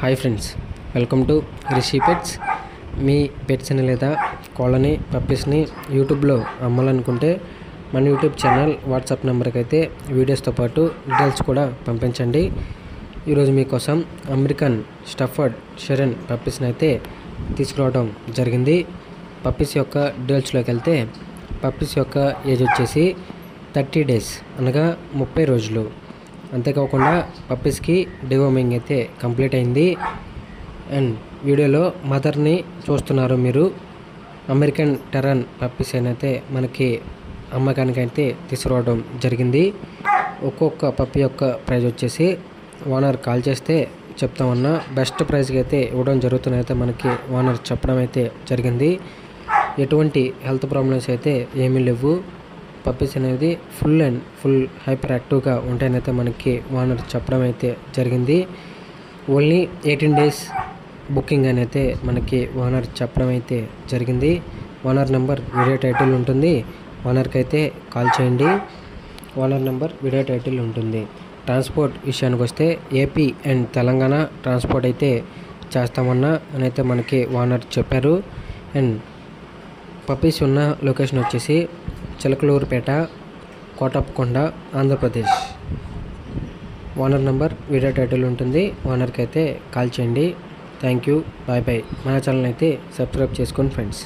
Hi friends, welcome to Rishi pets. మీ పెట్స్ని లేదా కోళ్ళని పప్పీస్ని యూట్యూబ్లో అమ్మాలనుకుంటే మన యూట్యూబ్ ఛానల్ వాట్సాప్ నెంబర్కి అయితే వీడియోస్తో పాటు డీటెయిల్స్ కూడా పంపించండి. ఈరోజు మీకోసం అమెరికన్ స్టఫర్డ్ షెరన్ పప్పీస్ని అయితే తీసుకురావడం జరిగింది. పప్పీస్ యొక్క డీటెయిల్స్లోకి వెళ్తే పప్పీస్ యొక్క ఏజ్ వచ్చేసి 30 డేస్ అనగా 30 రోజులు. అంతేకాకుండా పప్పీస్కి డివోమింగ్ అయితే కంప్లీట్ అయింది. అండ్ వీడియోలో మదర్ని చూస్తున్నారు మీరు. అమెరికన్ టెరన్ పప్పీస్ అయితే మనకి అమ్మకానికి అయితే తీసుకురావడం జరిగింది. ఒక్కొక్క పప్పీ యొక్క ప్రైస్ వచ్చేసి ఓనర్ కాల్ చేస్తే చెప్తామన్నా బెస్ట్ ప్రైస్కి అయితే ఇవ్వడం జరుగుతుందైతే మనకి ఓనర్ చెప్పడం అయితే జరిగింది. ఎటువంటి హెల్త్ ప్రాబ్లమ్స్ అయితే ఏమీ లేవు. పప్పీస్ అనేది ఫుల్ హైపర్ యాక్టివ్గా ఉంటాయనైతే మనకి ఓనర్ చెప్పడం అయితే జరిగింది. ఓన్లీ 18 డేస్ బుకింగ్ అని అయితే మనకి ఓనర్ చెప్పడం అయితే జరిగింది. ఓనర్ నెంబర్ వీడియో టైటిల్ ఉంటుంది, ఓనర్కి అయితే కాల్ చేయండి. ఓనర్ నెంబర్ వీడియో టైటిల్ ఉంటుంది. ట్రాన్స్పోర్ట్ విషయానికి వస్తే ఏపీ అండ్ తెలంగాణ ట్రాన్స్పోర్ట్ అయితే చేస్తామన్నా అని అయితే మనకి ఓనర్ చెప్పారు. అండ్ పప్పీస్ ఉన్న లొకేషన్ వచ్చేసి Chilakaluripet, Kotappakonda, Andhra Pradesh. Owner number video title ఉంటుంది, ఓనర్కి అయితే కాల్ చేయండి. Thank you, bye bye. మన ఛానల్ అయితే సబ్స్క్రైబ్ చేసుకోండి ఫ్రెండ్స్.